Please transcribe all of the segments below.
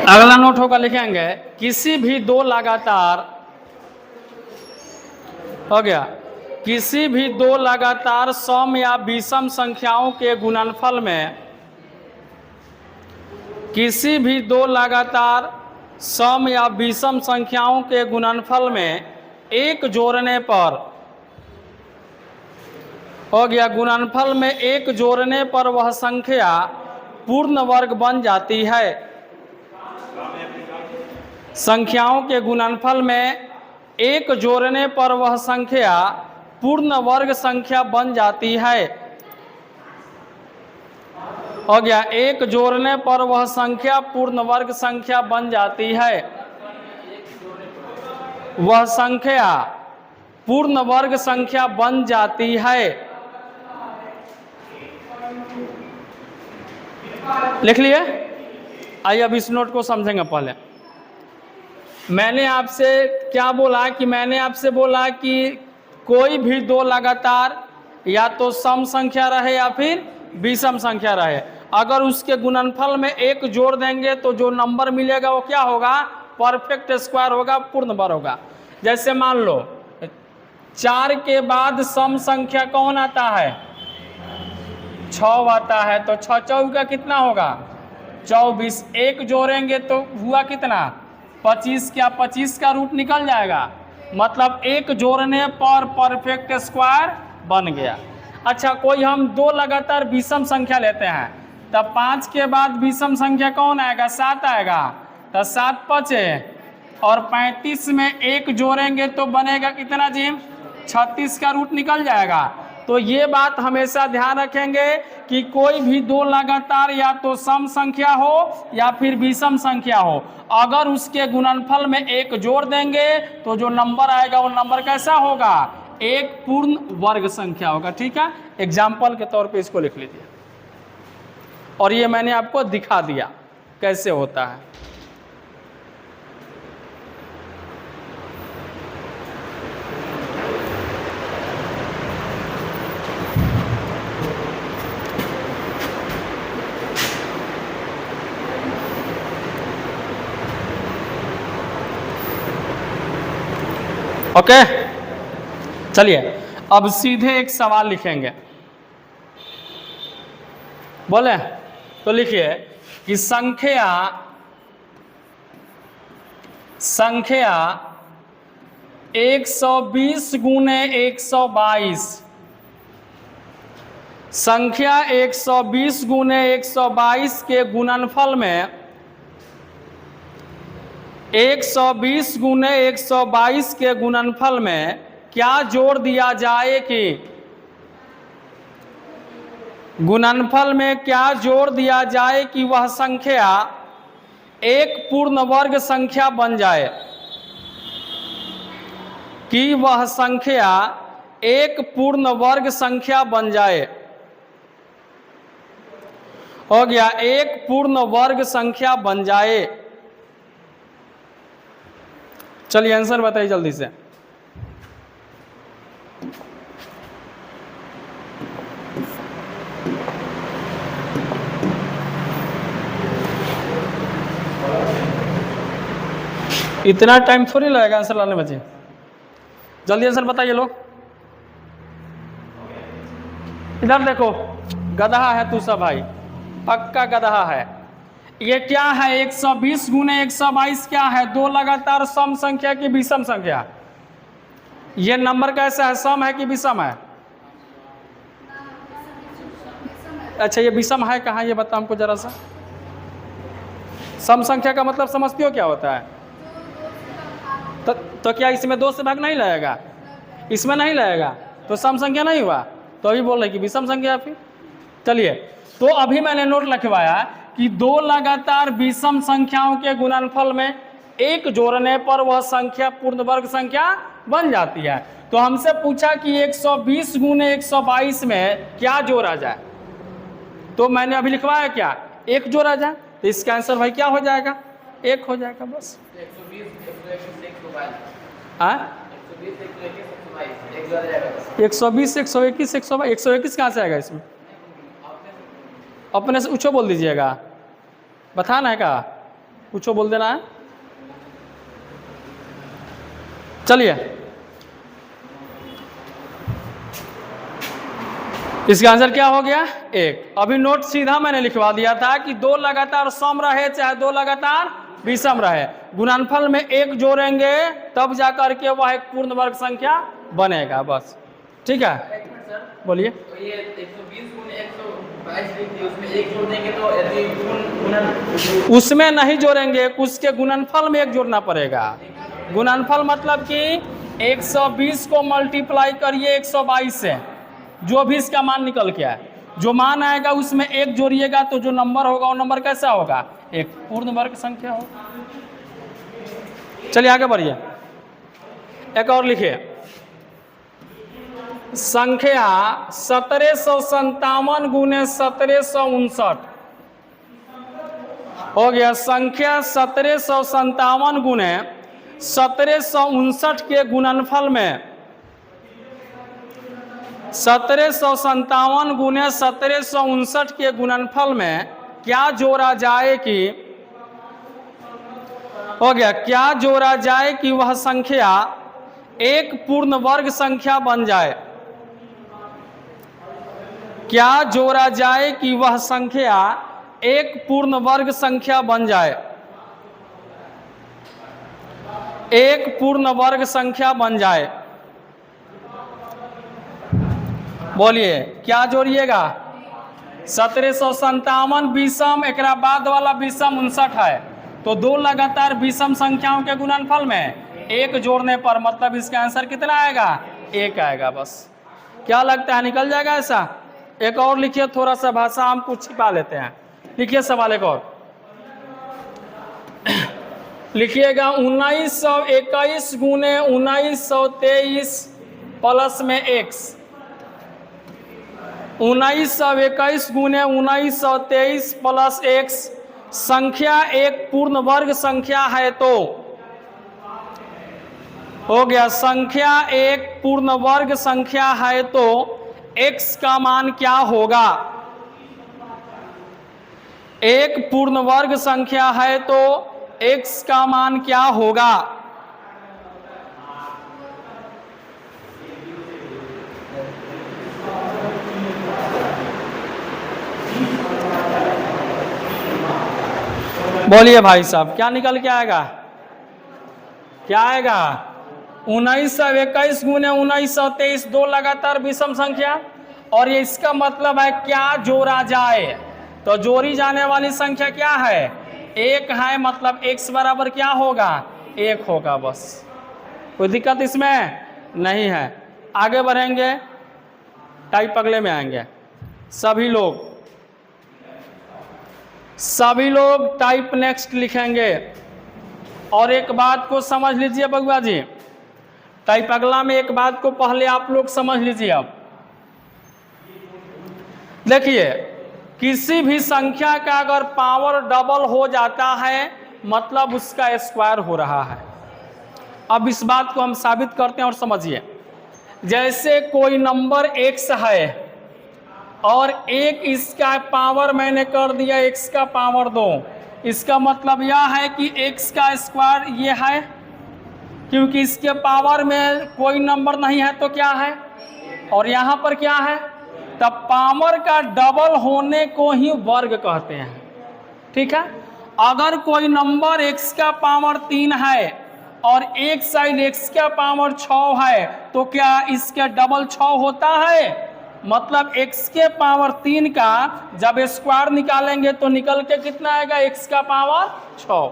अगला नोट होगा, लिखेंगे किसी भी दो लगातार, हो गया, किसी भी दो लगातार सम या विषम संख्याओं के गुणनफल में, किसी भी दो लगातार सम या विषम संख्याओं के गुणनफल में एक जोड़ने पर, हो गया, गुणनफल में एक जोड़ने पर वह संख्या पूर्ण वर्ग बन जाती है। संख्याओं के गुणनफल में एक जोड़ने पर वह संख्या पूर्ण वर्ग संख्या बन जाती है। हो गया, एक जोड़ने पर वह संख्या पूर्ण वर्ग संख्या बन जाती है। वह संख्या पूर्ण वर्ग संख्या बन जाती है। लिख लिए? आइए अब इस नोट को समझेंगे। पहले मैंने आपसे क्या बोला कि मैंने आपसे बोला कि कोई भी दो लगातार या तो सम संख्या रहे या फिर विषम संख्या रहे, अगर उसके गुणनफल में एक जोड़ देंगे तो जो नंबर मिलेगा वो क्या होगा? परफेक्ट स्क्वायर होगा, पूर्ण वर्ग होगा। जैसे मान लो 4 के बाद सम संख्या कौन आता है? 6 आता है, तो 6 चौक का कितना होगा? 24। एक जोड़ेंगे तो हुआ कितना? 25। क्या 25 का रूट निकल जाएगा? मतलब एक जोड़ने पर परफेक्ट स्क्वायर बन गया। अच्छा, कोई हम दो लगातार विषम संख्या लेते हैं, तब 5 के बाद विषम संख्या कौन आएगा? 7 आएगा। तो 7 5 और 35 में एक जोड़ेंगे तो बनेगा कितना जी? 36 का रूट निकल जाएगा। तो ये बात हमेशा ध्यान रखेंगे कि कोई भी दो लगातार या तो सम संख्या हो या फिर विषम संख्या हो, अगर उसके गुणनफल में एक जोड़ देंगे तो जो नंबर आएगा वो नंबर कैसा होगा? एक पूर्ण वर्ग संख्या होगा। ठीक है, एग्जाम्पल के तौर पे इसको लिख लीजिए। और ये मैंने आपको दिखा दिया कैसे होता है। ओके, चलिए अब सीधे एक सवाल लिखेंगे। बोले तो लिखिए कि संख्या 120 गुने 122, संख्या 120 गुने 122 के गुणनफल में 120 गुने 122 के गुणनफल में क्या जोड़ दिया जाए कि, गुणनफल में क्या जोड़ दिया जाए कि वह संख्या एक पूर्ण वर्ग संख्या बन जाए, कि वह संख्या एक पूर्ण वर्ग संख्या बन जाए। हो गया, एक पूर्ण वर्ग संख्या बन जाए। चलिए आंसर बताइए जल्दी से। इतना टाइम थोड़ी लगेगा आंसर लाने में जी। जल्दी आंसर बताइए लोग। इधर देखो, गधा है तू सब भाई, पक्का गधा है। ये क्या है? 120 गुने 122 क्या है? दो लगातार सम संख्या की विषम संख्या। ये नंबर कैसा है? सम है कि विषम है? अच्छा, ये विषम है कहाँ? ये बता हमको जरा सा। सम संख्या का मतलब समझती हो क्या होता है? तो क्या इसमें 2 से भाग नहीं लगेगा? इसमें नहीं लगेगा तो सम संख्या नहीं हुआ, तो अभी बोल रहे कि विषम संख्या। फिर चलिए, तो अभी मैंने नोट लिखवाया कि दो लगातार विषम संख्याओं के गुणनफल में एक जोड़ने पर वह संख्या पूर्ण वर्ग संख्या बन जाती है। तो हमसे पूछा कि 120 गुने 122 में क्या जोड़ा जाए, तो मैंने अभी लिखवाया क्या? एक जोड़ा जाए। तो इसका आंसर भाई क्या हो जाएगा? एक हो जाएगा बस। 120 121 121 कहाँ से आएगा इसमें? अपने से उछो बोल दीजिएगा, बताना है क्या? कुछ बोल देना है। चलिए, इसका आंसर क्या हो गया? 1। अभी नोट सीधा मैंने लिखवा दिया था कि 2 लगातार सम रहे चाहे 2 लगातार विषम रहे, गुणनफल में 1 जोड़ेंगे तब जाकर के वह एक पूर्ण वर्ग संख्या बनेगा, बस। ठीक है, बोलिए। तो ये 120 गुने 122 लिखी, उसमें 1 जोड़ देंगे तो यदि गुणन उसमें नहीं जोड़ेंगे, उसके गुणनफल में 1 जोड़ना पड़ेगा। गुणनफल मतलब कि 120 को मल्टीप्लाई करिए 122 से, जो भी इसका मान निकल के आए, जो मान आएगा उसमें 1 जोड़िएगा तो जो नंबर होगा वो नंबर कैसा होगा? एक पूर्ण वर्ग संख्या होगा। चलिए आगे बढ़िए, एक और लिखिए। संख्या 1757 गुने 1759 हो गया। संख्या 1757 गुने 1759 के गुणनफल में 1757 गुने 1759 के गुणनफल में क्या जोड़ा जाए कि हो गया, क्या जोड़ा जाए कि वह संख्या एक पूर्ण वर्ग संख्या बन जाए? क्या जोड़ा जाए कि वह संख्या एक पूर्ण वर्ग संख्या बन जाए? एक पूर्ण वर्ग संख्या बन जाए। बोलिए क्या जोड़िएगा? 1757 विषम, एक बाद वाला विषम 59 है, तो 2 लगातार विषम संख्याओं के गुणनफल में 1 जोड़ने पर मतलब इसका आंसर कितना आएगा? 1 आएगा, बस। क्या लगता है निकल जाएगा ऐसा? एक और लिखिए, थोड़ा सा भाषा हम कुछ छिपा लेते हैं। लिखिए सवाल एक और लिखिएगा। 1921 गुने 1923 प्लस में x। 1921 गुने 1923 प्लस x संख्या एक पूर्ण वर्ग संख्या है तो हो गया। संख्या एक पूर्ण वर्ग संख्या है तो x का मान क्या होगा? एक पूर्ण वर्ग संख्या है तो x का मान क्या होगा? बोलिए भाई साहब, क्या निकल के आएगा? क्या आएगा? 1921 गुने 1923, 2 लगातार विषम संख्या, और ये इसका मतलब है क्या जोड़ा जाए, तो जोड़ी जाने वाली संख्या क्या है? 1 है, मतलब x बराबर क्या होगा? 1 होगा, बस। कोई दिक्कत इसमें नहीं है। आगे बढ़ेंगे, टाइप अगले में आएंगे। सभी लोग टाइप नेक्स्ट लिखेंगे। और एक बात को समझ लीजिए बगुआ जी, टाइप अगला में एक बात को पहले आप लोग समझ लीजिए। अब देखिए, किसी भी संख्या का अगर पावर डबल हो जाता है मतलब उसका स्क्वायर हो रहा है। अब इस बात को हम साबित करते हैं और समझिए। जैसे कोई नंबर x है और एक इसका पावर मैंने कर दिया x का पावर 2, इसका मतलब यह है कि x का स्क्वायर ये है, क्योंकि इसके पावर में कोई नंबर नहीं है तो क्या है, और यहाँ पर क्या है, तब पावर का डबल होने को ही वर्ग कहते हैं। ठीक है। अगर कोई नंबर x का पावर 3 है और एक साइड x का पावर 6 है तो क्या इसके डबल 6 होता है? मतलब x के पावर 3 का जब स्क्वायर निकालेंगे तो निकल के कितना आएगा? x का पावर 6।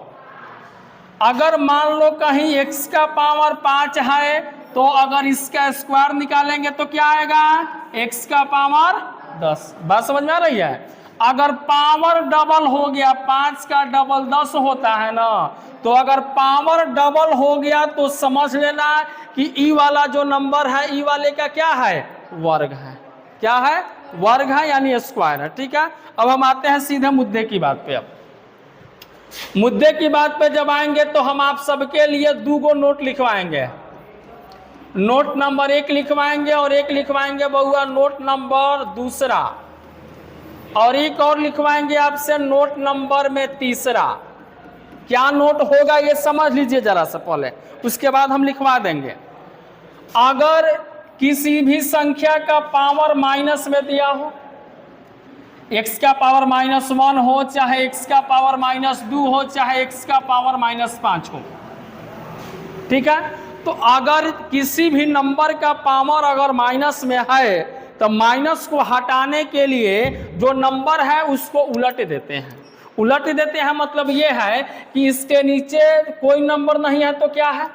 अगर मान लो कहीं x का पावर 5 है तो अगर इसका स्क्वायर निकालेंगे तो क्या आएगा? x का पावर 10। बात समझ में आ रही है? अगर पावर डबल हो गया, 5 का डबल 10 होता है ना, तो अगर पावर डबल हो गया तो समझ लेना कि ई वाला जो नंबर है, ई वाले का क्या है? वर्ग है। क्या है? वर्ग है, यानी स्क्वायर है। ठीक है। अब हम आते हैं सीधे मुद्दे की बात पे। अब मुद्दे की बात पे जब आएंगे तो हम आप सबके लिए 2 नोट लिखवाएंगे। नोट नंबर 1 लिखवाएंगे और एक लिखवाएंगे बहुआ नोट नंबर 2, और एक और लिखवाएंगे आपसे नोट नंबर में 3। क्या नोट होगा ये समझ लीजिए जरा सा पहले, उसके बाद हम लिखवा देंगे। अगर किसी भी संख्या का पावर माइनस में दिया हो, x का पावर -1 हो, चाहे x का पावर -2 हो, चाहे x का पावर -5 हो, ठीक है। तो अगर किसी भी नंबर का पावर अगर माइनस में है तो माइनस को हटाने के लिए जो नंबर है उसको उलट देते हैं। उलट देते हैं मतलब ये है कि इसके नीचे कोई नंबर नहीं है तो क्या है,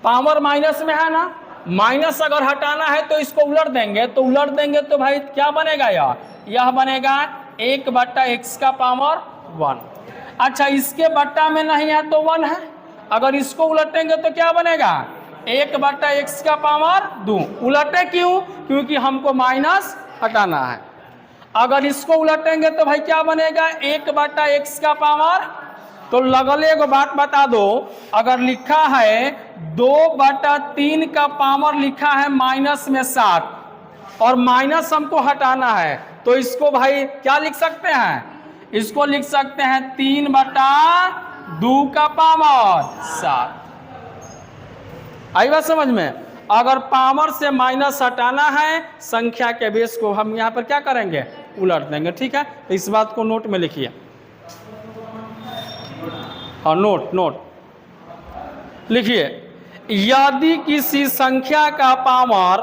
पावर माइनस में है ना, माइनस अगर हटाना है तो इसको उलट देंगे, तो उलट देंगे तो भाई क्या बनेगा, यह बनेगा 1/x का पावर 1। अच्छा, इसके बट्टा में नहीं है तो 1 है, अगर इसको उलटेंगे तो क्या बनेगा 1/x का पावर 2। उलटे क्यों, क्योंकि हमको माइनस हटाना है। अगर इसको उलटेंगे तो भाई क्या बनेगा 1/x का पावर, तो लगले एगो बात बता दो, अगर लिखा है 2/3 का पावर लिखा है माइनस में 7 और माइनस हमको हटाना है, तो इसको भाई क्या लिख सकते हैं, इसको लिख सकते हैं 3/2 का पावर 7। आई बात समझ में। अगर पावर से माइनस हटाना है, संख्या के बेस को हम यहाँ पर क्या करेंगे, उलट देंगे, ठीक है। तो इस बात को नोट में लिखिए, और नोट लिखिए, यदि किसी संख्या का पावर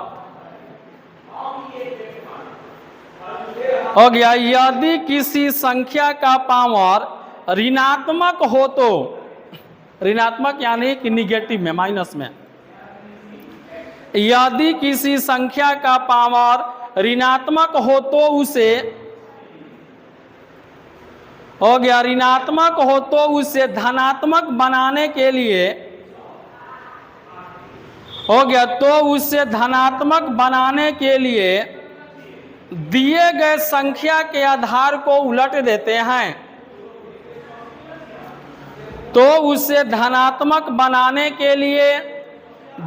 हो गया, यदि किसी संख्या का पावर ऋणात्मक हो तो, ऋणात्मक यानी कि निगेटिव में, माइनस में, यदि किसी संख्या का पावर ऋणात्मक हो तो उसे, हो गया, ऋणात्मक हो तो उसे धनात्मक बनाने के लिए, हो गया, तो उसे धनात्मक बनाने के लिए दिए गए संख्या के आधार को उलट देते हैं। तो उसे धनात्मक बनाने के लिए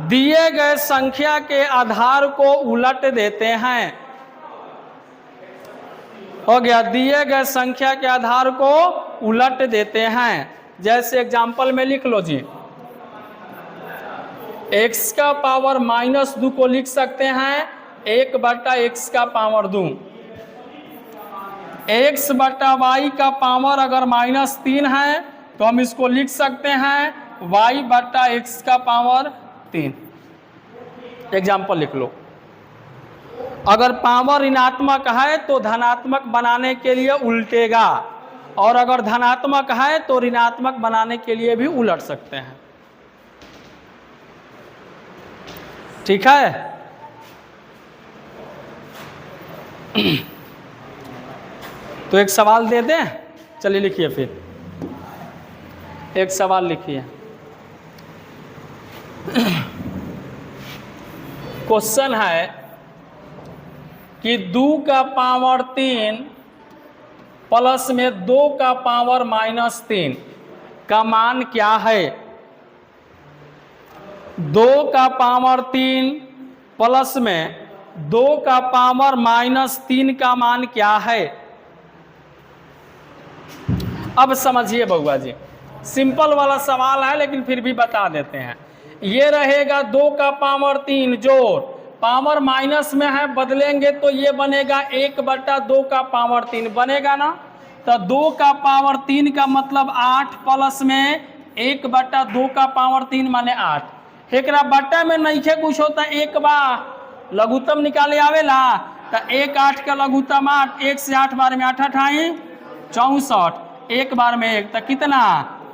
दिए गए संख्या के आधार को उलट देते हैं। हो गया, दिए गए संख्या के आधार को उलट देते हैं। जैसे एग्जाम्पल में लिख लो जी, x का पावर -2 को लिख सकते हैं 1/x का पावर 2। x/y का पावर अगर -3 है तो हम इसको लिख सकते हैं y/x का पावर 3। एग्जाम्पल लिख लो। अगर पावर ऋणात्मक है तो धनात्मक बनाने के लिए उल्टेगा, और अगर धनात्मक है तो ऋणात्मक बनाने के लिए भी उलट सकते हैं, ठीक है। तो एक सवाल दे दें, चलिए लिखिए, फिर एक सवाल लिखिए। क्वेश्चन है कि 2 का पावर 3 प्लस में 2 का पावर -3 का मान क्या है। 2 का पावर 3 प्लस में 2 का पावर -3 का मान क्या है। अब समझिए बउआ जी, सिंपल वाला सवाल है लेकिन फिर भी बता देते हैं। ये रहेगा 2 का पावर 3 जोड़, पावर माइनस में है, बदलेंगे तो ये बनेगा 1/2 का पावर 3 बनेगा ना। तो 2 का पावर 3 का मतलब 8 प्लस में 1/2 का पावर 3 माने 8। एकरा बट्टा में नहीं खे कुछ होता, एक बार लघुत्तम निकाले आवेला तो 1 8 का लघुत्तम 8, 1 से 8 बार में 8 8 64, एक बार में 1 तो कितना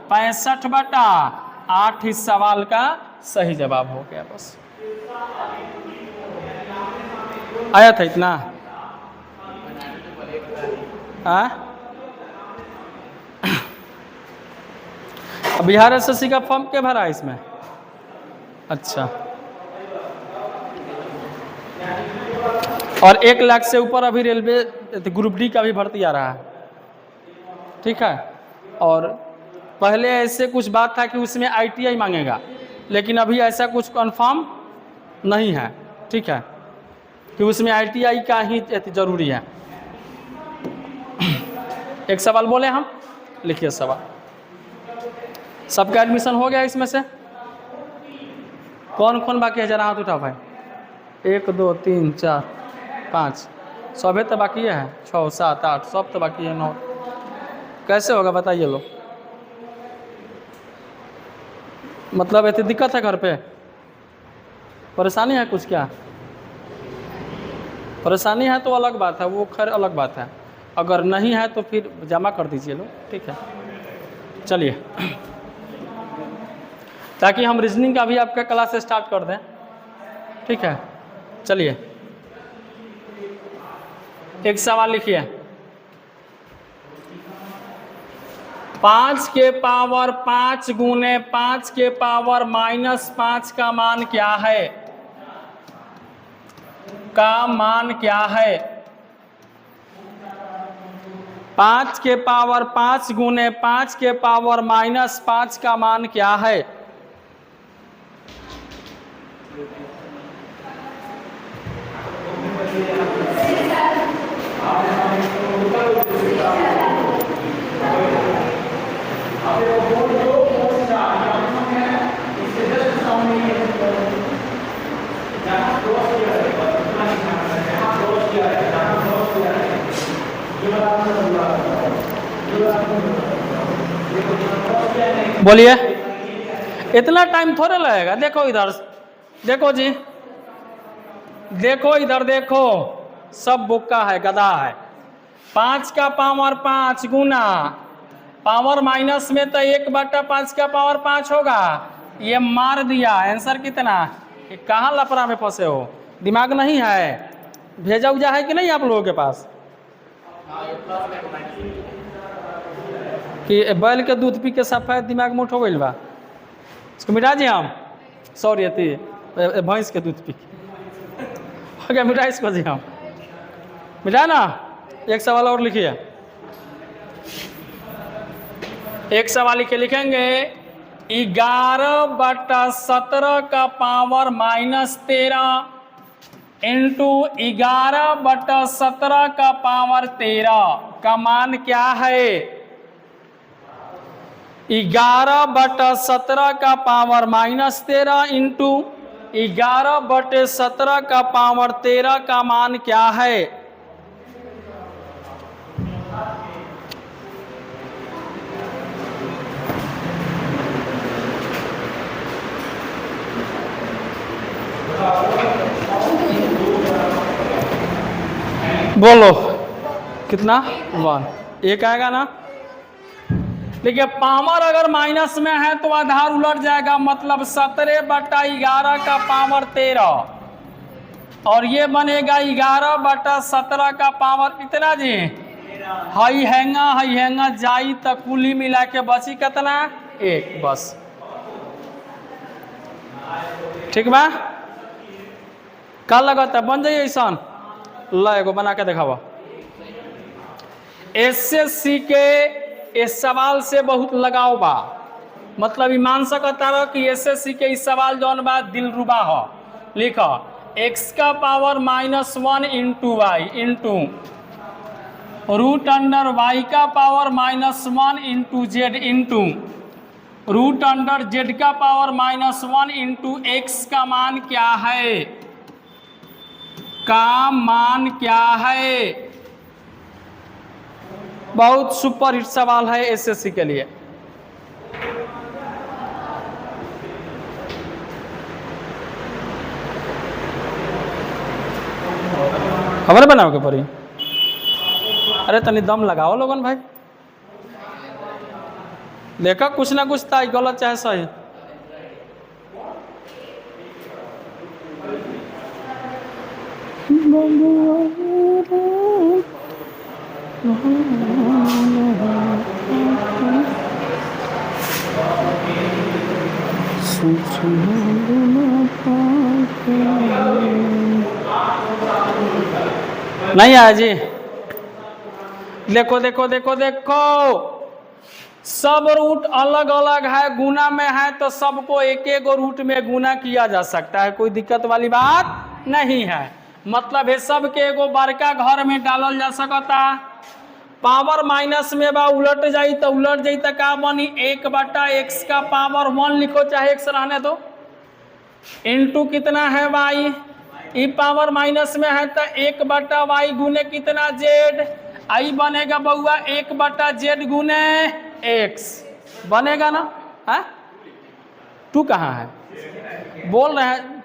65/8। इस सवाल का सही जवाब हो गया। बस आया था इतना। बिहार एसएससी का फॉर्म क्या भरा है इसमें। अच्छा, और 1 लाख से ऊपर अभी रेलवे ग्रुप डी का भी भर्ती आ रहा है, ठीक है। और पहले ऐसे कुछ बात था कि उसमें ITI मांगेगा, लेकिन अभी ऐसा कुछ कंफर्म नहीं है, ठीक है, कि उसमें ITI का ही जरूरी है। एक सवाल बोले हम, लिखिए सवाल। सबका एडमिशन हो गया इसमें से? कौन कौन बाकी है जरा हाथ उठाओ भाई। 1 2 3 4 5 सभी तो बाकी है। 6 7 8 सब तो बाकी है। 9 कैसे होगा बताइए लो। मतलब इतनी दिक्कत है घर पे? परेशानी है कुछ क्या? परेशानी है तो अलग बात है, वो खैर अलग बात है। अगर नहीं है तो फिर जमा कर दीजिए लो, ठीक है। चलिए, ताकि हम रीजनिंग का भी आपका क्लास स्टार्ट कर दें, ठीक है। चलिए, एक सवाल लिखिए। 5 के पावर 5 गुने 5 के पावर -5 का मान क्या है? का मान क्या है? 5 के पावर 5 गुने 5 के पावर -5 का मान क्या है? बोलिए। इतना टाइम थोड़े लगेगा। देखो इधर, देखो जी, देखो इधर, देखो सब बुक्का है, गधा है। 5 का पावर 5 गुना पावर माइनस में तो 1/5 का पावर 5 होगा। ये मार दिया। आंसर कितना? ये कहाँ लफड़ा में फंसे हो? दिमाग नहीं है? भेजा उजा है कि नहीं आप लोगों के पास? कि बैल के दूध पी के सफेद दिमाग में उठ हो गई बा, इसको मिटा जी हम। सॉरी, भैंस के दूध पी के हो गया, मिटा इसको जी हम, मिटा ना। एक सवाल और लिखिए। एक सवाल लिखे, लिखेंगे 11/17 का पावर -13 इंटू 11/17 का पावर 13 का मान क्या है? 11/17 का पावर -13 इंटू 11/17 का पावर 13 का मान क्या है? बोलो कितना? 1 एक आएगा ना। देखिए, पावर अगर माइनस में है तो आधार उलट जाएगा, मतलब 17/11 का पावर 13, और ये बनेगा 11/17 का पावर कितना जी? हई हैंगा जाई तो कुली मिला के बची कितना? 1 बस। ठीक बा? कल लगता है बन जाइए ऐसा। ला एगो बना के दिखावा। एसएससी के इस सवाल से बहुत लगाव बा, मतलब मान सकता रहो कि एसएससी के इस सवाल जौन बा दिलरुबा हो। लिखो x का power -1 into y into √y का power -1 into z into √z का पावर -1 इंटू x का मान क्या है? का मान क्या है? बहुत सुपर हिट सवाल है एसएससी के लिए। खबर बनाओगे परी? अरे तनी दम लगाओ लोगन भाई, देखा कुछ ना कुछ था गलत चाहे सही। नहीं आया जी। देखो देखो देखो देखो, सब रूट अलग अलग है, गुना में है तो सबको एक एक रूट में गुना किया जा सकता है, कोई दिक्कत वाली बात नहीं है। मतलब है सबके एगो बड़का घर में डालल जा सकता पावर माइनस में बा उलट जाई तो उलट जाई तो का बनी 1/x का पावर 1 लिखो चाहे x रहने दो इंटू कितना है y ई पावर माइनस में है तो 1/y गुने कितना z आई बनेगा बउआ 1/z गुने x बनेगा ना है टू कहाँ है बोल रहे हैं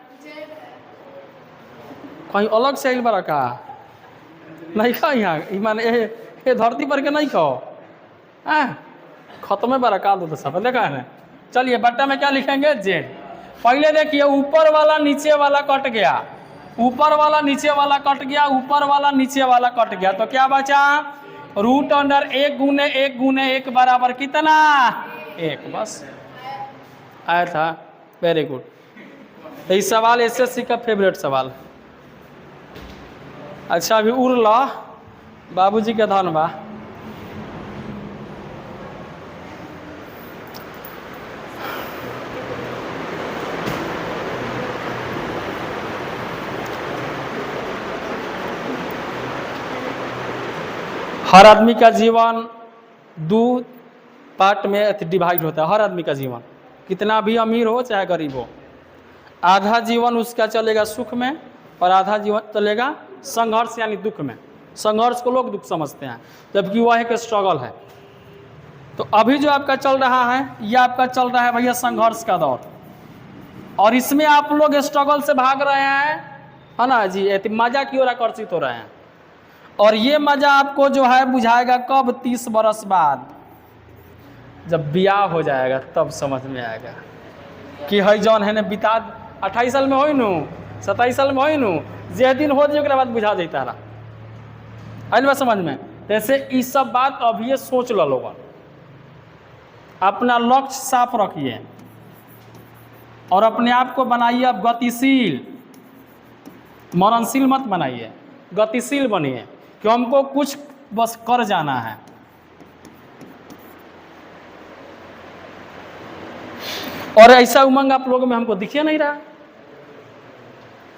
कहीं अलग से बड़ा का नहीं खा यहाँ मान ये धरती पर के नहीं खाओ खत्म बड़ा का दो तो सब देखा है। चलिए बट्टा में क्या लिखेंगे z पहले देखिए ऊपर वाला नीचे वाला कट गया ऊपर वाला नीचे वाला कट गया ऊपर वाला नीचे वाला कट गया तो क्या बचा रूट अंडर 1 गुने 1 बराबर कितना 1 बस आया था। Very good. तो ये सवाल एसएससी का फेवरेट सवाल। अच्छा अभी उड़ लो बाबूजी के धन बा। हर आदमी का जीवन 2 पार्ट में डिवाइड होता है। हर आदमी का जीवन कितना भी अमीर हो चाहे गरीब हो आधा जीवन उसका चलेगा सुख में और आधा जीवन चलेगा संघर्ष यानी दुख में। संघर्ष को लोग दुख समझते हैं जबकि वह एक स्ट्रगल है। तो अभी जो आपका चल रहा है यह आपका चल रहा है भैया संघर्ष का दौर और इसमें आप लोग स्ट्रगल से भाग रहे हैं है ना जी मजा की ओर आकर्षित हो रहे हैं और ये मजा आपको जो है बुझाएगा कब 30 बरस बाद जब ब्याह हो जाएगा तब समझ में आएगा कि हई जौन है ना बिता 28 साल में हो नू 27 साल में हो नू जे दिन हो जाए बाद बुझा देता रहा आइल बा समझ में। जैसे ये सब बात अभी ये सोच लो लोग अपना लक्ष्य साफ रखिए और अपने आप को बनाइए अब गतिशील मननशील मत बनाइए गतिशील बनिए कि हमको कुछ बस कर जाना है। और ऐसा उमंग आप लोगों में हमको दिखे नहीं रहा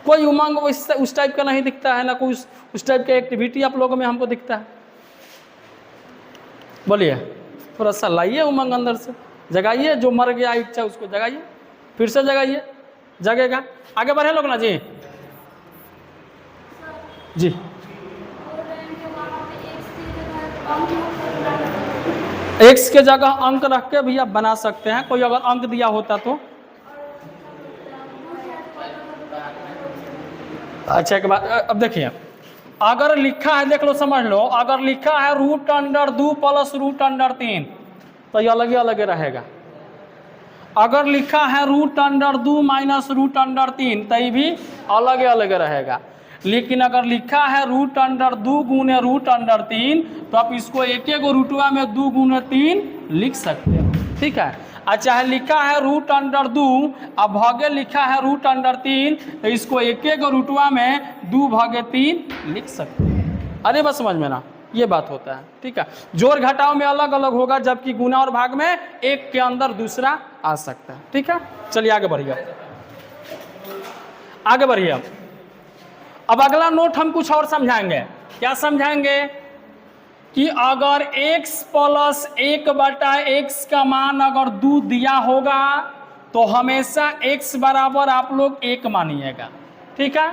कोई उमंग उस टाइप का नहीं दिखता है ना कोई उस टाइप का एक्टिविटी आप लोगों में हमको दिखता है। बोलिए थोड़ा सा लाइए उमंग अंदर से जगाइए जो मर गया इच्छा उसको जगाइए फिर से जगाइए जगेगा आगे बढ़े लोग ना जी जी एक्स के जगह अंक रख के भी आप बना सकते हैं। कोई अगर अंक दिया होता तो अच्छा एक बात अब देखिए अगर लिखा है देख लो समझ लो अगर लिखा है root under 2 plus root under 3 तो ये अलग ही अलग रहेगा। अगर लिखा है root under 2 minus root under 3 तो ये भी अलग ही अलग रहेगा। लेकिन अगर लिखा है रूट अंडर 2 गुने रूट अंडर 3 तो आप इसको एक एक रूटवा में 2 गुने 3 लिख सकते हो ठीक है। और चाहे लिखा है रूट अंडर 2 अब भागे लिखा है रूट अंडर 3 तो इसको एक एक रूटवा में 2 भागे 3 लिख सकते हैं। अरे बस समझ में ना ये बात होता है ठीक है। जोड़ घटाव में अलग अलग होगा जबकि गुना और भाग में एक के अंदर दूसरा आ सकता है ठीक है। चलिए आगे बढ़िए आगे बढ़िए। अब अगला नोट हम कुछ और समझाएंगे। क्या समझाएंगे कि अगर x प्लस 1/x का मान अगर 2 दिया होगा तो हमेशा x बराबर आप लोग 1 मानिएगा ठीक है।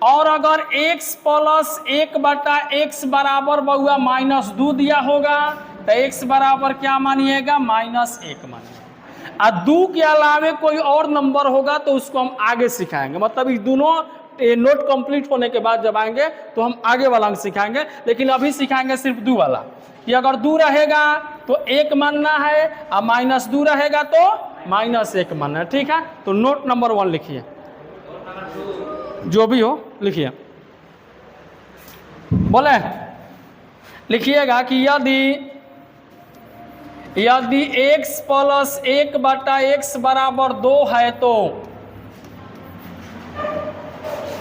और अगर x प्लस 1/x बराबर बहुआ -2 दिया होगा तो x बराबर क्या मानिएगा -1 मानिएगा। और 2 के अलावे कोई और नंबर होगा तो उसको हम आगे सिखाएंगे। मतलब इस दोनों नोट कंप्लीट होने के बाद जब आएंगे तो हम आगे वाला अंक सिखाएंगे लेकिन अभी सिखाएंगे सिर्फ 2 वाला कि अगर 2 रहेगा तो 1 मानना है और -2 रहेगा तो -1 मानना है ठीक है। तो नोट नंबर 1 लिखिए जो भी हो लिखिए बोले लिखिएगा कि यदि x प्लस 1/x बराबर 2 है तो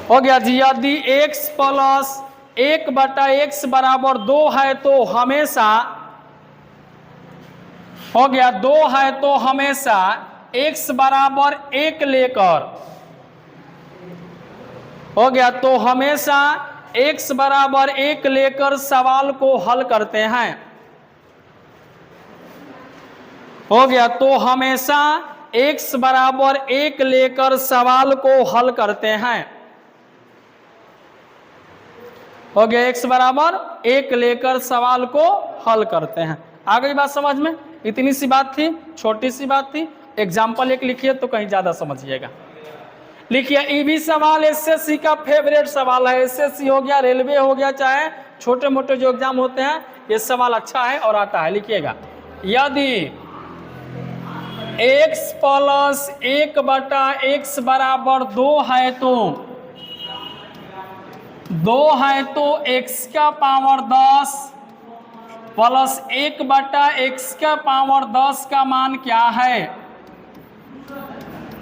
हो गया जी। यदि x प्लस 1/x बराबर 2 है तो हमेशा हो गया 2 है तो हमेशा x बराबर 1 लेकर हो गया तो हमेशा x बराबर 1 लेकर सवाल को हल करते हैं, हो गया। तो हमेशा x बराबर 1 लेकर सवाल को हल करते हैं, हो गया। x बराबर 1 लेकर सवाल को हल करते हैं। आ गई बात समझ में? इतनी सी बात थी, छोटी सी बात थी। एग्जाम्पल एक लिखिए तो कहीं ज्यादा समझिएगा। लिखिए, ये भी सवाल एसएससी का फेवरेट सवाल है। एसएससी हो गया, रेलवे हो गया, चाहे छोटे मोटे जो एग्जाम होते हैं, ये सवाल अच्छा है और आता है। लिखिएगा, यदि x प्लस 1/x बराबर 2 है तो 2 है तो x का पावर 10 प्लस 1/x का पावर 10 का मान क्या है?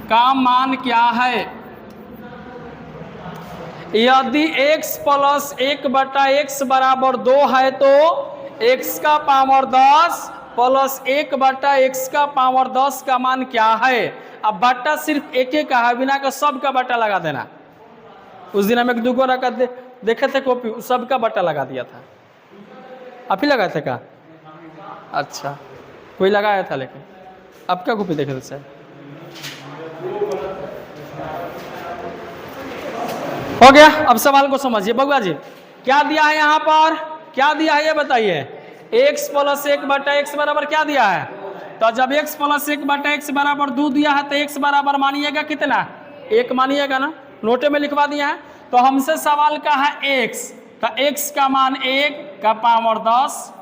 का मान क्या है? यदि x प्लस 1/x बराबर 2 है तो x का पावर 10 प्लस 1/x का पावर 10 का मान क्या है? अब बट्टा सिर्फ एक का है, बिना का सब का बट्टा लगा देना। उस दिन हम एक दुगो रखा देखे थे कॉपी, सबका बट्टा लगा दिया था। आप ही लगाए थे क्या? अच्छा, कोई लगाया था, लेकिन अब क्या कॉपी देखे थे सर? हो गया। अब सवाल को समझिए बउआ जी, क्या दिया है यहाँ पर, क्या दिया है ये बताइए। x प्लस 1/x बराबर क्या दिया है? तो जब x प्लस 1/x बराबर 2 दिया है तो x बराबर मानिएगा कितना? 1 मानिएगा ना, नोटे में लिखवा दिया है। तो हमसे सवाल का है x, तो x का मान 1 का पावर 10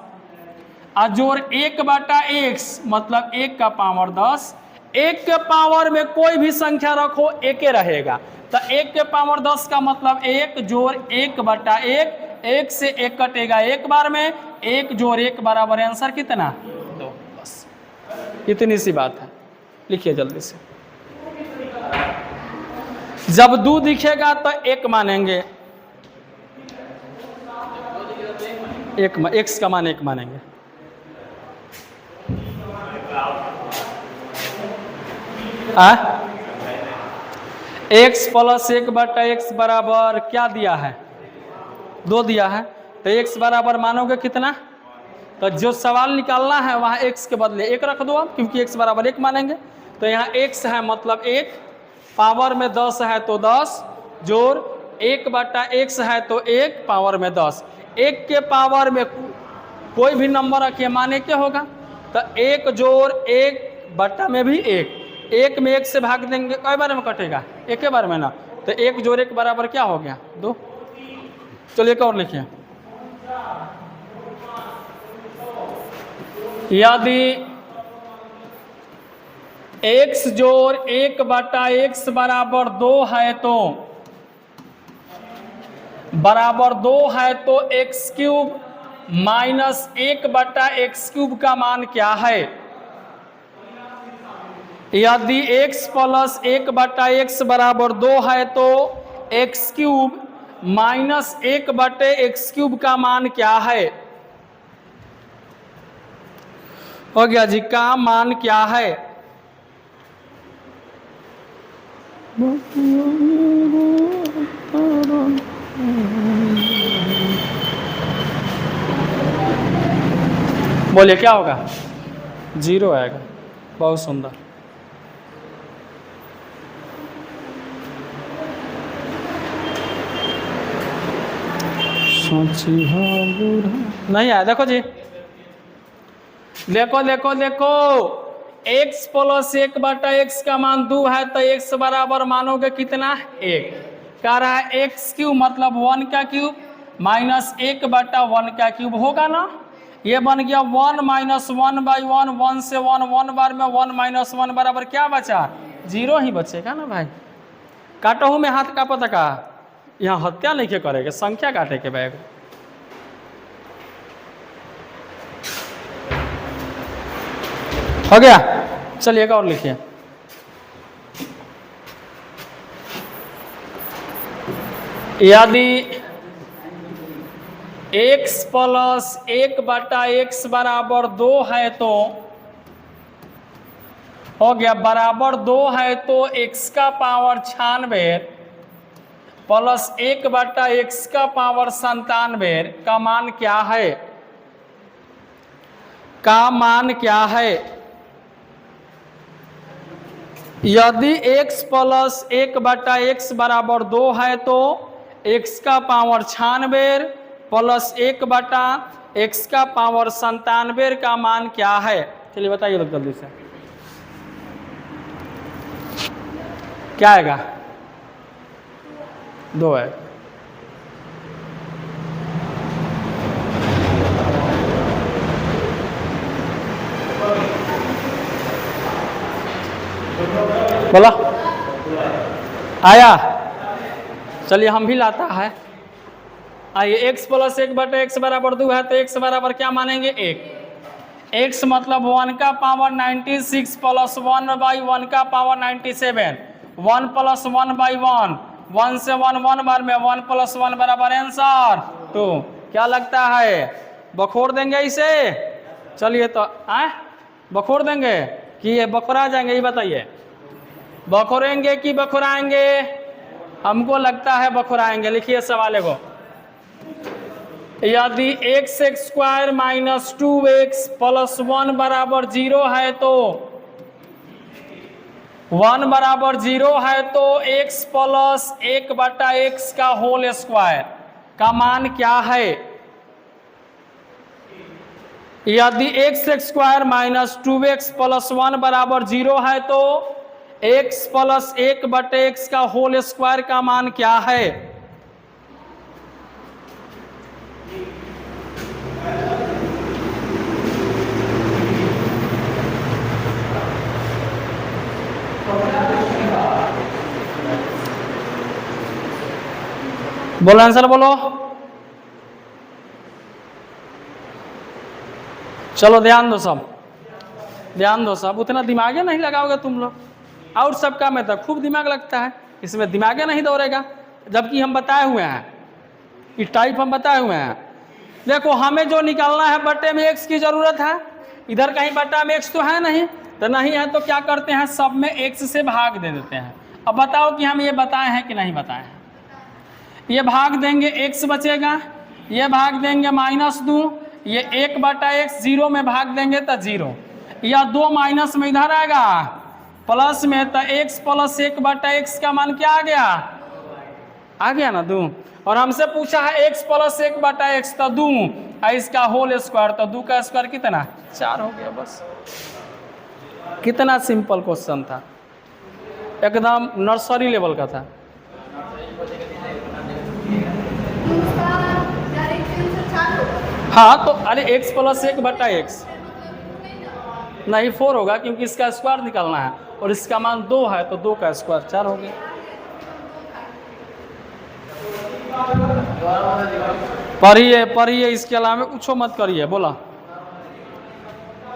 जोड़ 1/x मतलब 1 का पावर 10। 1 के पावर में कोई भी संख्या रखो 1 रहेगा, तो 1 के पावर 10 का मतलब 1 जोड़ 1/1, 1 से 1 कटेगा एक बार में, 1 जोड़ 1 बराबर आंसर कितना? 2। बस इतनी सी बात है। लिखिए जल्दी से। जब 2 दिखेगा तो 1 मानेंगे, x का मान 1 मानेंगे। x प्लस 1/x बराबर क्या दिया है? 2 दिया है, तो x बराबर मानोगे कितना? तो जो सवाल निकालना है वहाँ x के बदले 1 रख दो आप, क्योंकि x बराबर 1 मानेंगे। तो यहाँ x है मतलब 1, पावर में 10 है तो 10, जोड़ 1/x है तो 1 पावर में 10। 1 के पावर में कोई भी नंबर रखिए माने क्या होगा? तो 1 जोड़ 1 में भी 1, 1 में 1 से भाग देंगे, कई बार में कटेगा? एक बार में ना। तो 1 जोड़ 1 बराबर क्या हो गया? 2। चलिए एक और लिखिए, यदि x जोड़ 1/x बराबर 2 है तो x³ माइनस 1/x³ का मान क्या है? यदि x प्लस 1/x बराबर 2 है तो x³ माइनस 1/x³ का मान क्या है? हो गया जी, का मान क्या है? बोलिए क्या होगा? 0 आएगा। बहुत सुंदर। नहीं आया, देखो जी, देखो देखो देखो, x प्लस 1/x का मान 2 है तो x बराबर मानोगे कितना? 1। कह रहा है x³ मतलब 1 का क्यूब माइनस 1/1 का क्यूब होगा ना। ये बन गया 1 माइनस 1/1, 1 से 1, 1 बार में 1 माइनस 1 बराबर क्या बचा? 0 ही बचेगा ना भाई। काटहू में हाथ का पता का, यहाँ हत्या नहीं के करेगा, संख्या काटे के बैग। हो गया। चलिए एक और लिखिए, यदि x प्लस 1/x बराबर 2 है तो, हो गया, बराबर 2 है तो x का पावर 96 प्लस 1/x का पावर 97 का मान क्या है? का मान क्या है? यदि x प्लस 1/x बराबर 2 है तो x का पावर 96 प्लस 1/x का पावर 97 का मान क्या है? चलिए बताइए लोग जल्दी से, क्या आएगा? 2 है। बोला आया? चलिए हम भी लाता है। आइए, x प्लस 1/x बराबर 2 है तो x बराबर क्या मानेंगे? 1। x मतलब 1 का पावर 96 प्लस 1/1 का पावर 97। 1 प्लस 1/1, 1 से 1 1 बार में 1 प्लस 1 बराबर आंसर 2। क्या लगता है? बखोर देंगे इसे? चलिए तो बखोर देंगे कि ये बखोरा जाएंगे, ये बताइए। बखोरेंगे कि बखोराएंगे? हमको लगता है बखोराएंगे। लिखिए सवाल को, यदि x² माइनस 2x प्लस 1 बराबर 0 है तो 1 बराबर 0 है तो x प्लस 1/x का होल स्क्वायर का मान क्या है? यदि x² माइनस 2x प्लस 1 बराबर 0 है तो x प्लस 1/x का होल स्क्वायर का मान क्या है? बोलो आंसर बोलो। चलो ध्यान दो सब, ध्यान दो सब। उतना दिमागे नहीं लगाओगे तुम लोग। और सबका में तो खूब दिमाग लगता है, इसमें दिमागे नहीं दौड़ेगा। जबकि हम बताए हुए हैं, इस टाइप हम बताए हुए हैं। देखो, हमें जो निकालना है बट्टे में x की जरूरत है। इधर कहीं बट्टा में x तो है नहीं, तो नहीं है तो क्या करते हैं? सब में x से भाग दे देते हैं। अब बताओ कि हम ये बताए हैं कि नहीं बताए हैं? ये भाग देंगे x बचेगा, ये भाग देंगे -2, ये 1/x 0 में भाग देंगे तो 0, या 2 माइनस में इधर आएगा प्लस में, तो x प्लस 1/x का मान क्या आ गया? आ गया ना 2। और हमसे पूछा है x प्लस 1/x तो 2, इसका होल स्क्वायर तो 2 का स्क्वायर कितना? 4 हो गया। बस कितना सिंपल क्वेश्चन था, एकदम नर्सरी लेवल का था। हाँ तो अरे x प्लस 1/x नहीं 4 होगा, क्योंकि इसका स्क्वायर निकालना है और इसका मान 2 है तो 2 का स्क्वायर 4 हो गया। पढ़िए पढ़िए, इसके अलावा कुछ मत करिए। बोला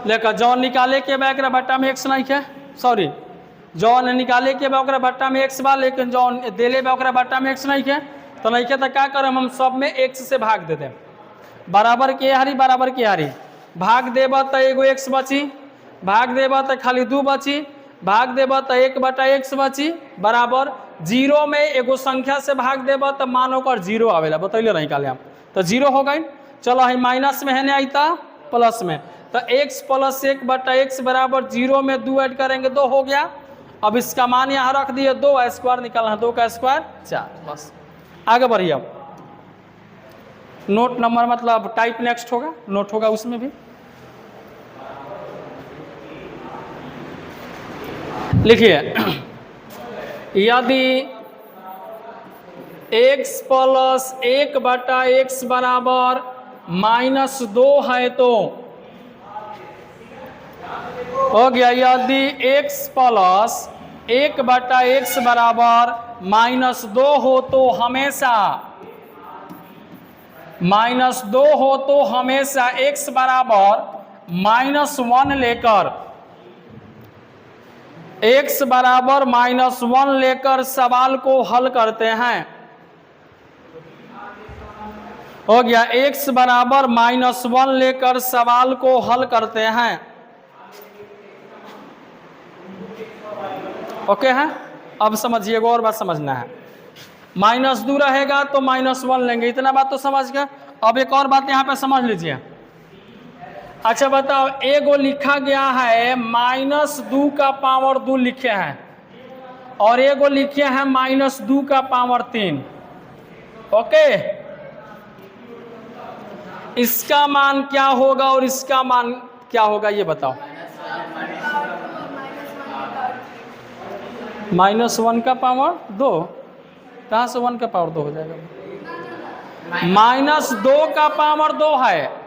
लेकर जौन निकाले के बैक बट्टा में x नहीं है, सॉरी जौन निकाले के बैक बट्टा में x बा, लेकिन जौन देले बैक बट्टा में x नहीं है तो नहीं है तो क्या करें? हम सब में x से भाग दे दें। बराबर के हारी बराबर के हारी भाग देबा तो एगो x बची, भाग देबा तो खाली 2 बची, भाग देबा तो 1/x बची, बराबर 0 में एगो संख्या से भाग देबा तो मान ओकर 0 आवेला। बतैले नहीं काले हम, तो 0 हो गई। चलो है माइनस में है नहीं आईता प्लस में, तो x प्लस 1/x बराबर 0 में 2 ऐड करेंगे 2 हो गया। अब इसका मान यहाँ रख दिए, 2 स्क्वायर निकालना है, 2 का स्क्वायर 4। बस आगे बढ़िए। अब नोट नंबर मतलब टाइप नेक्स्ट होगा, नोट होगा उसमें भी। लिखिए, यदि x प्लस 1/x बराबर -2 है तो हो गया। यदि x प्लस 1/x बराबर -2 हो तो हमेशा x बराबर -1 लेकर x बराबर -1 लेकर सवाल को हल करते हैं। हो गया, x बराबर -1 लेकर सवाल को हल करते हैं। ओके है? अब समझिएगा और बात समझना है। माइनस 2 रहेगा तो -1 लेंगे। इतना बात तो समझ गया। अब एक और बात यहाँ पे समझ लीजिए। अच्छा बताओ, एगो लिखा गया है -2 का पावर 2 लिखे हैं और एगो लिखे हैं -2 का पावर 3। ओके, इसका मान क्या होगा और इसका मान क्या होगा ये बताओ। -1 का पावर 2, कहाँ से 1 का पावर 2 हो जाएगा? -2 का पावर 2 है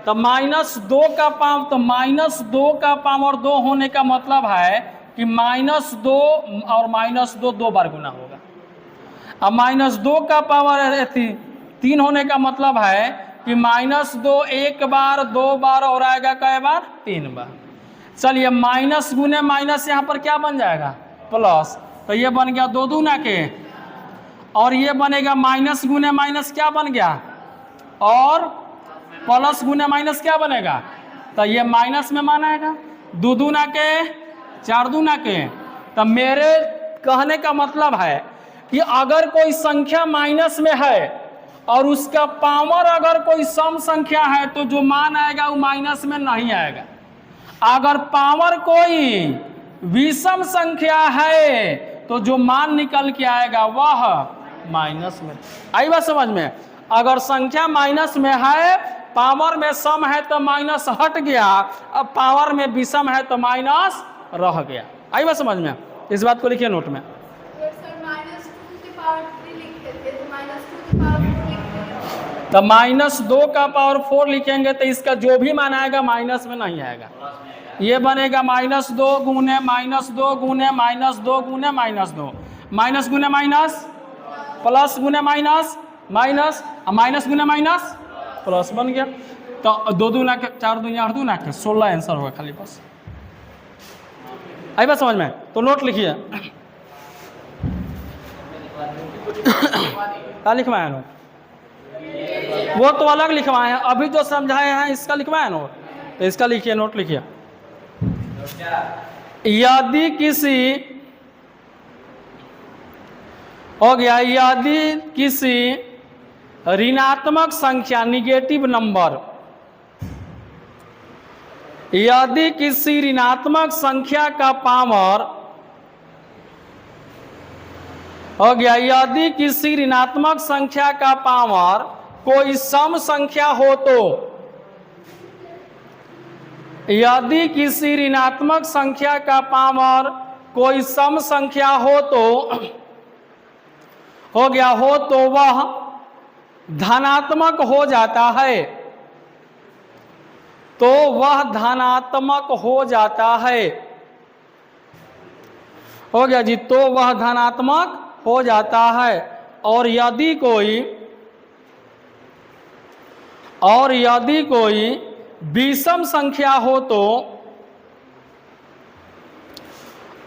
तो -2 का पावर, तो -2 का पावर 2 होने का मतलब है कि -2 और -2 दो बार गुना होगा। अब -2 का पावर 3 होने का मतलब है कि -2 एक बार, 2 बार और आएगा कई बार? 3 बार। चलिए, माइनस गुने माइनस यहाँ पर क्या बन जाएगा? प्लस। तो ये बन गया 2 दूना के, और ये बनेगा माइनस गुने माइनस क्या बन गया? और प्लस गुने माइनस क्या बनेगा? तो ये माइनस में मान आएगा। 2 दूना के 4 दूना के। तो मेरे कहने का मतलब है कि अगर कोई संख्या माइनस में है और उसका पावर अगर कोई सम संख्या है तो जो मान आएगा वो माइनस में नहीं आएगा। अगर पावर कोई विषम संख्या है तो जो मान निकल के आएगा वह माइनस में। आई बात समझ में? अगर संख्या माइनस में है, पावर में सम है तो माइनस हट गया, अब पावर में विषम है तो माइनस रह गया। आई बात समझ में? इस बात को लिखिए नोट में। तो -2 का पावर 4 लिखेंगे तो इसका जो भी मान आएगा माइनस में नहीं आएगा। ये बनेगा -2 गुने -2 गुने -2 गुने -2, माइनस गुने माइनस, प्लस गुने माइनस माइनस, माइनस गुने माइनस प्लस बन गया। तो 2 दूना के 4 दूना 8 दूना के 16 आंसर होगा खाली बस। आई बात समझ में? तो नोट लिखिए। क्या लिखवाया नोट? वो तो अलग लिखवाए हैं, अभी जो समझाए हैं इसका लिखवाया नोट। तो इसका लिखिए, नोट लिखिए। यदि किसी हो गया, यदि किसी ऋणात्मक संख्या निगेटिव नंबर, यदि किसी ऋणात्मक संख्या का पावर हो गया, यदि किसी ऋणात्मक संख्या का पावर कोई सम संख्या हो तो, यदि किसी ऋणात्मक संख्या का पावर कोई सम संख्या हो तो हो गया, हो तो वह धनात्मक हो जाता है, तो वह धनात्मक हो जाता है। हो गया जी, तो वह धनात्मक हो जाता है। और यदि कोई विषम संख्या हो तो,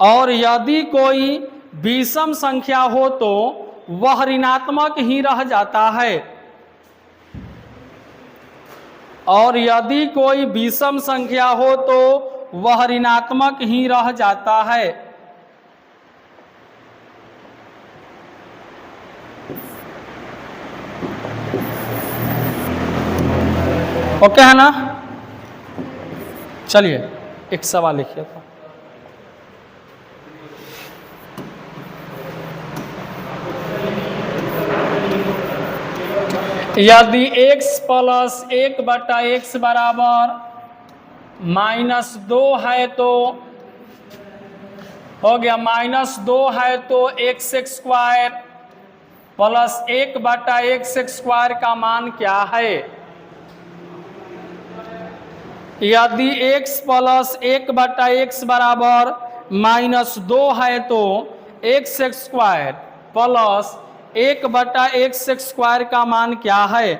और यदि कोई विषम संख्या हो तो वह ऋणात्मक ही रह जाता है। और यदि कोई विषम संख्या हो तो वह ऋणात्मक ही रह जाता है। ओके है ना? चलिए एक सवाल लिखिए। तो यदि x प्लस 1/x बराबर -2 है तो हो गया, -2 है तो x² प्लस 1/x² का मान क्या है? यदि x प्लस 1/x बराबर -2 है तो x² प्लस 1/x² का मान क्या है?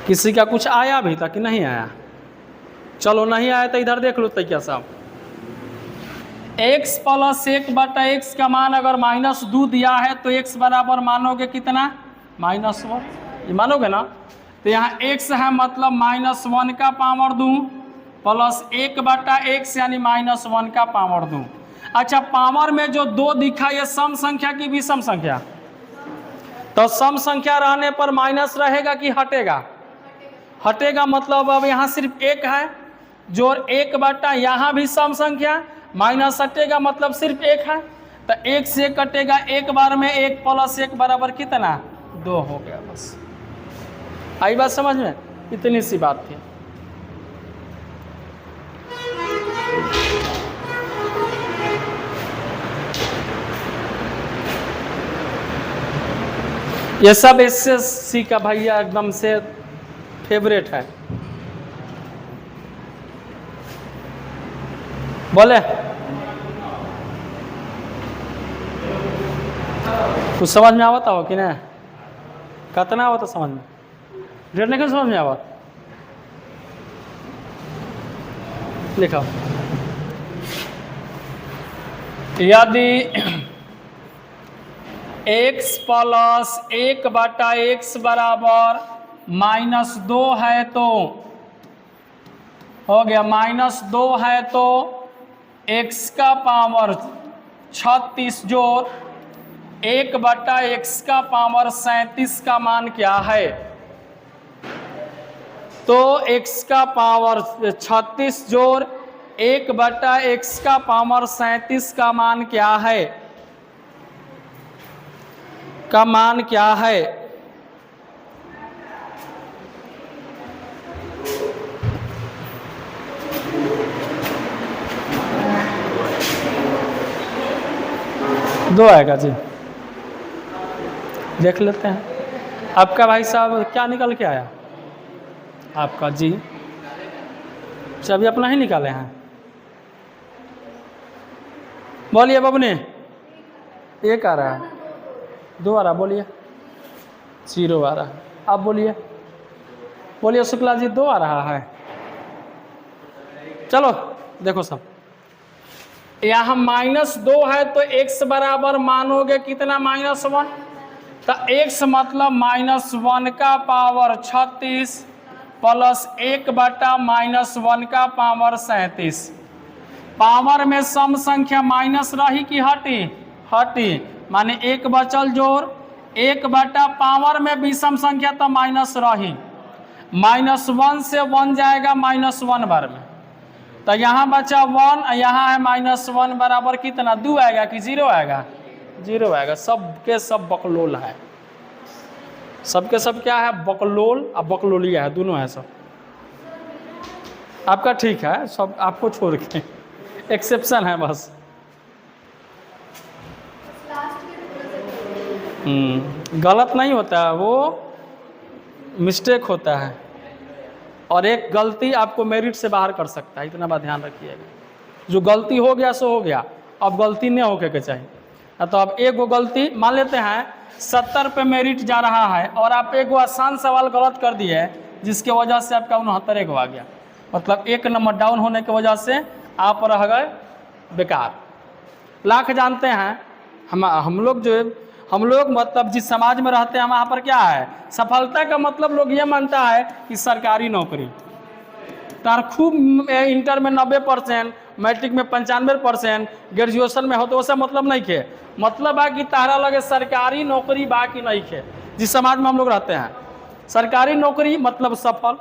किसी का कुछ आया अभी तक कि नहीं आया? चलो नहीं आया तो इधर देख लो तैया साहब। x प्लस 1/x का मान अगर -2 दिया है तो x बराबर मानोगे कितना? -1। ये मानोगे ना? तो यहाँ x है मतलब -1 का पावर 2 प्लस 1/x यानी -1 का पावर 2। अच्छा, पावर में जो 2 दिखा ये सम संख्या की विषम संख्या, तो सम संख्या रहने पर माइनस रहेगा कि हटेगा? हटेगा। मतलब अब यहाँ सिर्फ 1 है, जोड़ 1 यहाँ भी सम संख्या, माइनस हटेगा मतलब सिर्फ 1 है, तो 1 से कटेगा, एक बार में 1 + 1 बराबर कितना? 2 हो गया। बस आई बात समझ में? इतनी सी बात थी। ये सब एसएससी का भैया एकदम से फेवरेट है। बोले कुछ समझ में आवता हो कि नहीं? कितना आवता समझ में? डेढ़ नहीं समझ में आवत? लिखो, यदि x + 1/x बराबर -2 है तो हो गया, -2 है तो x का पावर 36 जोड़ 1/x का पावर 37 का मान क्या है? तो x का पावर 36 जोड़ 1/x का पावर 37 का मान क्या है? का मान क्या है? दो आएगा जी, देख लेते हैं। आपका भाई साहब क्या निकल के आया? आपका जी अभी अपना ही निकाले हैं। बोलिए बबने, 1 आ रहा है, 2 आ रहा, बोलिए 0 आ रहा है। आप बोलिए, बोलिए शुक्ला जी 2 आ रहा है। चलो देखो सब, यहाँ -2 है तो x बराबर मानोगे कितना? -1। तो x मतलब -1 का पावर 36 प्लस 1/-1 का पावर 37। पावर में सम संख्या माइनस रही कि हटी? हटी, माने 1 बचल जोड़ 1/, पावर में विषम संख्या तो माइनस रही, -1 से 1 जाएगा -1 बार में, तो यहाँ बचा 1, यहाँ है -1 बराबर कितना? 2 आएगा कि 0 आएगा? 0 आएगा। सबके सब बकलोल है, सबके सब क्या है? बकलोल और बकलोलिया है, दोनों है सब। आपका ठीक है, सब आपको छोड़ के एक्सेप्शन है बस। गलत नहीं होता है, वो मिस्टेक होता है, और एक गलती आपको मेरिट से बाहर कर सकता है, इतना बात ध्यान रखिएगा। जो गलती हो गया सो हो गया, अब गलती नहीं होके के चाहिए। तो अब एक वो गलती मान लेते हैं 70 पे मेरिट जा रहा है और आप एक वो आसान सवाल गलत कर दिए जिसके वजह से आपका 69 आ गया, मतलब 1 नंबर डाउन होने की वजह से आप रह गए बेकार। लाख जानते हैं हम लोग मतलब जिस समाज में रहते हैं वहाँ पर क्या है, सफलता का मतलब लोग ये मानता है कि सरकारी नौकरी। तार खूब इंटर में 90%, मैट्रिक में 95%, ग्रेजुएशन में हो तो वैसा मतलब नहीं खे, मतलब है कि तारा लगे सरकारी नौकरी बा कि नहीं खे। जिस समाज में हम लोग रहते हैं सरकारी नौकरी मतलब सफल,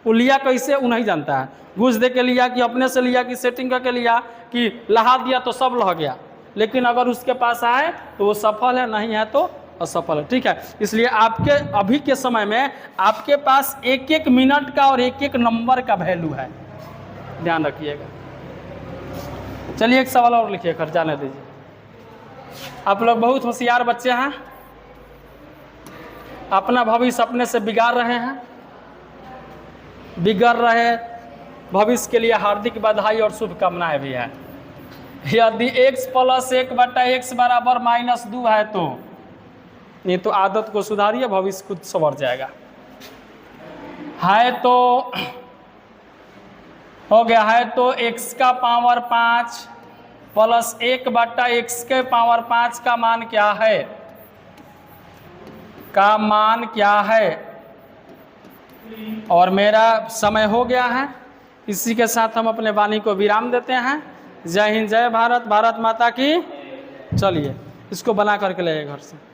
वो लिया कैसे वो नहीं जानता है, घूस दे के लिया कि अपने से लिया कि सेटिंग करके लिया कि लहा दिया तो सब लह गया, लेकिन अगर उसके पास आए तो वो सफल है, नहीं है तो असफल है। ठीक है, इसलिए आपके अभी के समय में आपके पास 1-1 मिनट का और 1-1 नंबर का वैल्यू है, ध्यान रखिएगा। चलिए एक सवाल और लिखिए, कर जाने दीजिए। आप लोग बहुत होशियार बच्चे हैं, अपना भविष्य अपने से बिगाड़ रहे हैं, बिगड़ रहे भविष्य के लिए हार्दिक बधाई और शुभकामनाएं भी है। यदि x + 1/x बराबर -2 है तो नहीं, तो आदत को सुधारिए, भविष्य खुद संवर जाएगा। है तो हो गया, है तो x का पावर 5 प्लस 1/x के पावर 5 का मान क्या है? का मान क्या है? और मेरा समय हो गया है, इसी के साथ हम अपने वाणी को विराम देते हैं। जय हिंद, जय भारत, भारत माता की। चलिए इसको बना करके ले घर से।